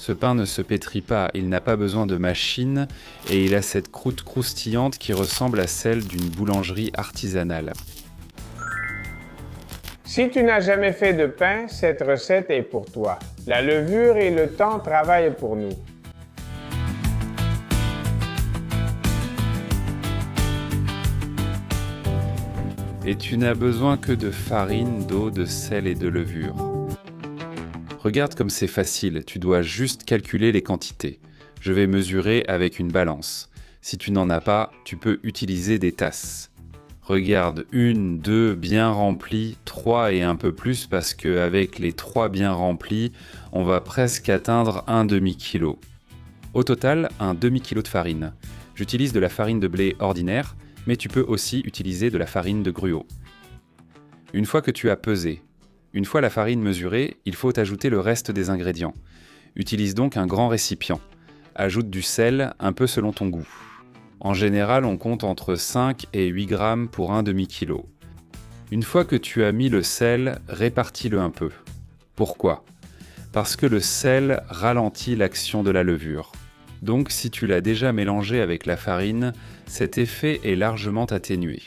Ce pain ne se pétrit pas, il n'a pas besoin de machine et il a cette croûte croustillante qui ressemble à celle d'une boulangerie artisanale. Si tu n'as jamais fait de pain, cette recette est pour toi. La levure et le temps travaillent pour nous. Et tu n'as besoin que de farine, d'eau, de sel et de levure. Regarde comme c'est facile, tu dois juste calculer les quantités. Je vais mesurer avec une balance. Si tu n'en as pas, tu peux utiliser des tasses. Regarde, 1, 2 bien remplies, 3 et un peu plus parce qu'avec les 3 bien remplis, on va presque atteindre un demi-kilo. Au total, un demi-kilo de farine. J'utilise de la farine de blé ordinaire, mais tu peux aussi utiliser de la farine de gruau. Une fois que tu as pesé, une fois la farine mesurée, il faut ajouter le reste des ingrédients. Utilise donc un grand récipient. Ajoute du sel, un peu selon ton goût. En général, on compte entre 5 et 8 grammes pour un demi-kilo. Une fois que tu as mis le sel, répartis-le un peu. Pourquoi ? Parce que le sel ralentit l'action de la levure. Donc si tu l'as déjà mélangé avec la farine, cet effet est largement atténué.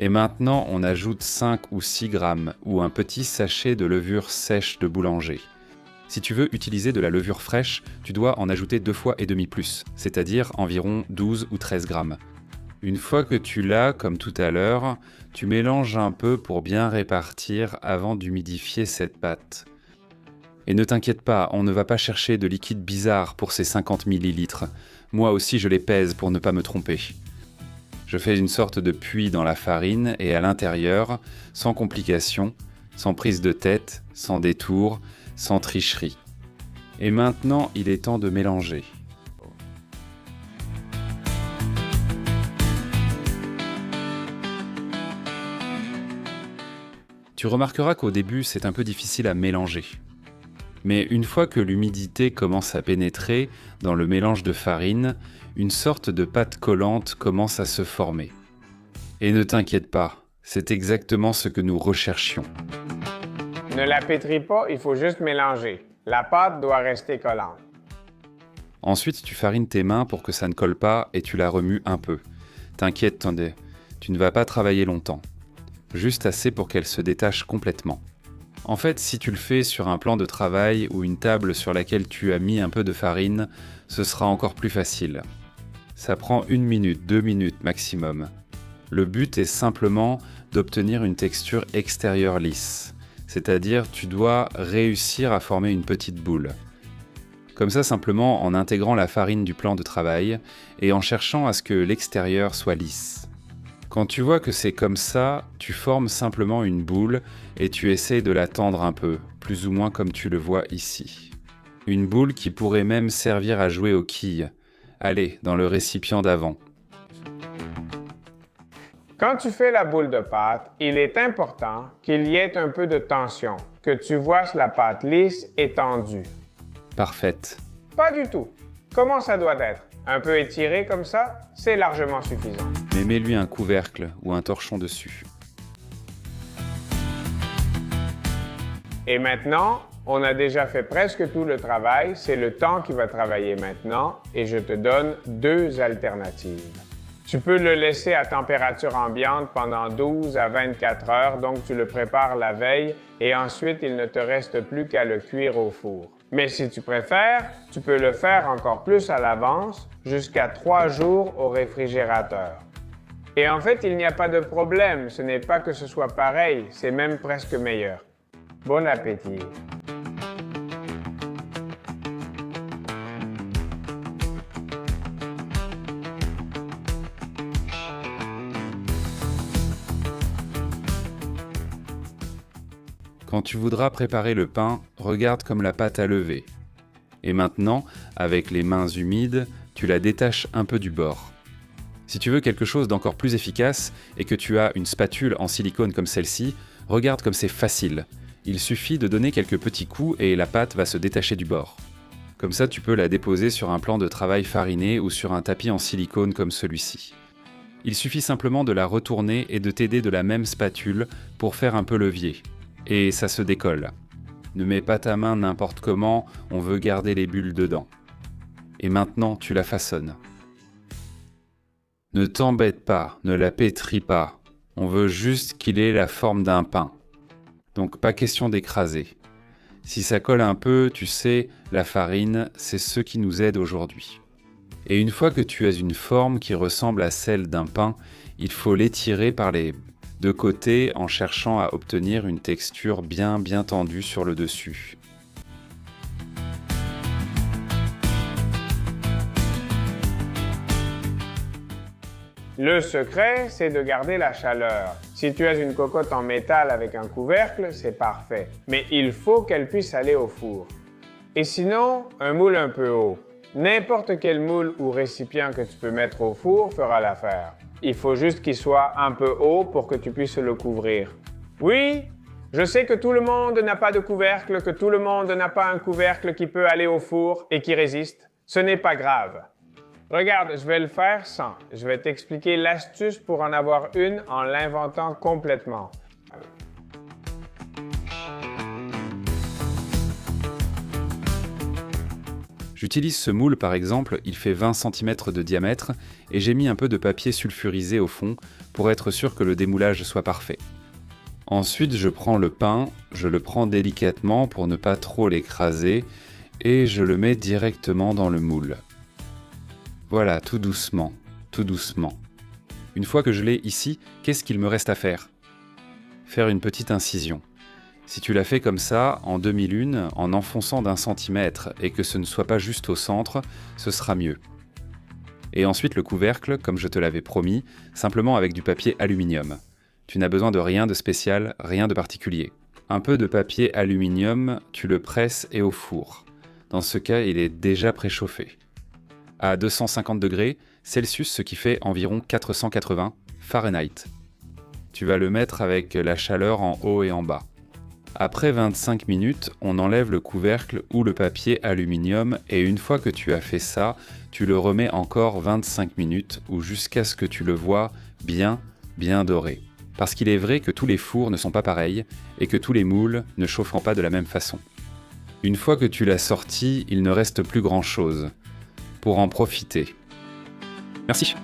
Et maintenant, on ajoute 5 ou 6 grammes ou un petit sachet de levure sèche de boulanger. Si tu veux utiliser de la levure fraîche, tu dois en ajouter 2 fois et demi plus, c'est-à-dire environ 12 ou 13 grammes. Une fois que tu l'as, comme tout à l'heure, tu mélanges un peu pour bien répartir avant d'humidifier cette pâte. Et ne t'inquiète pas, on ne va pas chercher de liquide bizarre pour ces 50 ml. Moi aussi je les pèse pour ne pas me tromper. Je fais une sorte de puits dans la farine et à l'intérieur, sans complication, sans prise de tête, sans détour, sans tricherie. Et maintenant, il est temps de mélanger. Tu remarqueras qu'au début, c'est un peu difficile à mélanger. Mais une fois que l'humidité commence à pénétrer dans le mélange de farine, une sorte de pâte collante commence à se former. Et ne t'inquiète pas, c'est exactement ce que nous recherchions. Ne la pétris pas, il faut juste mélanger. La pâte doit rester collante. Ensuite, tu farines tes mains pour que ça ne colle pas et tu la remues un peu. T'inquiète, tu ne vas pas travailler longtemps. Juste assez pour qu'elle se détache complètement. En fait, si tu le fais sur un plan de travail ou une table sur laquelle tu as mis un peu de farine, ce sera encore plus facile. Ça prend 1 minute, 2 minutes maximum. Le but est simplement d'obtenir une texture extérieure lisse. C'est-à-dire, tu dois réussir à former une petite boule. Comme ça, simplement en intégrant la farine du plan de travail et en cherchant à ce que l'extérieur soit lisse. Quand tu vois que c'est comme ça, tu formes simplement une boule et tu essaies de la tendre un peu, plus ou moins comme tu le vois ici. Une boule qui pourrait même servir à jouer aux quilles. Allez, dans le récipient d'avant. Quand tu fais la boule de pâte, il est important qu'il y ait un peu de tension, que tu vois la pâte lisse et tendue. Parfaite. Pas du tout. Comment ça doit être? Un peu étiré comme ça, c'est largement suffisant. Mais mets-lui un couvercle ou un torchon dessus. Et maintenant, on a déjà fait presque tout le travail. C'est le temps qui va travailler maintenant et je te donne 2 alternatives. Tu peux le laisser à température ambiante pendant 12 à 24 heures, donc tu le prépares la veille et ensuite il ne te reste plus qu'à le cuire au four. Mais si tu préfères, tu peux le faire encore plus à l'avance, jusqu'à 3 jours au réfrigérateur. Et en fait, il n'y a pas de problème, ce n'est pas que ce soit pareil, c'est même presque meilleur. Bon appétit! Quand tu voudras préparer le pain, regarde comme la pâte a levé. Et maintenant, avec les mains humides, tu la détaches un peu du bord. Si tu veux quelque chose d'encore plus efficace et que tu as une spatule en silicone comme celle-ci, regarde comme c'est facile. Il suffit de donner quelques petits coups et la pâte va se détacher du bord. Comme ça, tu peux la déposer sur un plan de travail fariné ou sur un tapis en silicone comme celui-ci. Il suffit simplement de la retourner et de t'aider de la même spatule pour faire un peu levier. Et ça se décolle. Ne mets pas ta main n'importe comment, on veut garder les bulles dedans. Et maintenant, tu la façonnes. Ne t'embête pas, ne la pétris pas. On veut juste qu'il ait la forme d'un pain. Donc pas question d'écraser. Si ça colle un peu, tu sais, la farine, c'est ce qui nous aide aujourd'hui. Et une fois que tu as une forme qui ressemble à celle d'un pain, il faut l'étirer par les deux côtés en cherchant à obtenir une texture bien tendue sur le dessus. Le secret, c'est de garder la chaleur. Si tu as une cocotte en métal avec un couvercle, c'est parfait. Mais il faut qu'elle puisse aller au four. Et sinon, un moule un peu haut. N'importe quel moule ou récipient que tu peux mettre au four fera l'affaire. Il faut juste qu'il soit un peu haut pour que tu puisses le couvrir. Oui, je sais que tout le monde n'a pas de couvercle, que tout le monde n'a pas un couvercle qui peut aller au four et qui résiste. Ce n'est pas grave. Regarde, je vais le faire sans. Je vais t'expliquer l'astuce pour en avoir une en l'inventant complètement. J'utilise ce moule par exemple, il fait 20 cm de diamètre et j'ai mis un peu de papier sulfurisé au fond pour être sûr que le démoulage soit parfait. Ensuite, je prends le pain, je le prends délicatement pour ne pas trop l'écraser et je le mets directement dans le moule. Voilà, tout doucement, tout doucement. Une fois que je l'ai ici, qu'est-ce qu'il me reste à faire? Faire une petite incision. Si tu l'as fait comme ça, en demi-lune, en enfonçant d'1 centimètre et que ce ne soit pas juste au centre, ce sera mieux. Et ensuite le couvercle, comme je te l'avais promis, simplement avec du papier aluminium. Tu n'as besoin de rien de spécial, rien de particulier. Un peu de papier aluminium, tu le presses et au four. Dans ce cas, il est déjà préchauffé. À 250 degrés Celsius, ce qui fait environ 480 Fahrenheit. Tu vas le mettre avec la chaleur en haut et en bas. Après 25 minutes, on enlève le couvercle ou le papier aluminium et une fois que tu as fait ça, tu le remets encore 25 minutes ou jusqu'à ce que tu le vois bien doré. Parce qu'il est vrai que tous les fours ne sont pas pareils et que tous les moules ne chaufferont pas de la même façon. Une fois que tu l'as sorti, il ne reste plus grand-chose. Pour en profiter. Merci.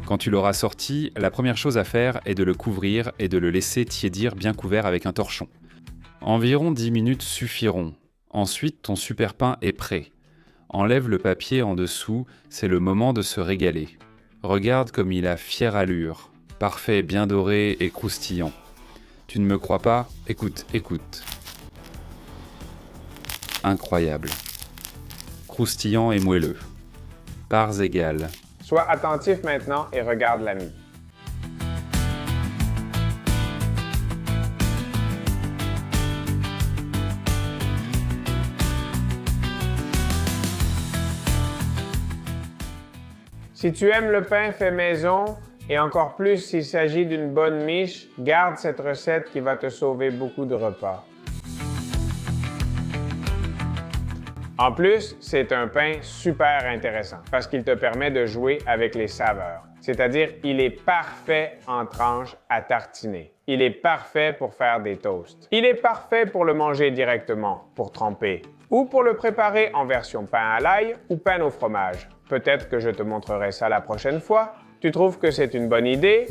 Quand tu l'auras sorti, la première chose à faire est de le couvrir et de le laisser tiédir bien couvert avec un torchon. Environ 10 minutes suffiront. Ensuite, ton super pain est prêt. Enlève le papier en dessous, c'est le moment de se régaler. Regarde comme il a fière allure. Parfait, bien doré et croustillant. Tu ne me crois pas? Écoute. Incroyable. Croustillant et moelleux. Parts égales. Sois attentif maintenant et regarde l'ami. Si tu aimes le pain fait maison, et encore plus s'il s'agit d'une bonne miche, garde cette recette qui va te sauver beaucoup de repas. En plus, c'est un pain super intéressant parce qu'il te permet de jouer avec les saveurs. C'est-à-dire, il est parfait en tranches à tartiner. Il est parfait pour faire des toasts. Il est parfait pour le manger directement, pour tremper, ou pour le préparer en version pain à l'ail ou pain au fromage. Peut-être que je te montrerai ça la prochaine fois. Tu trouves que c'est une bonne idée?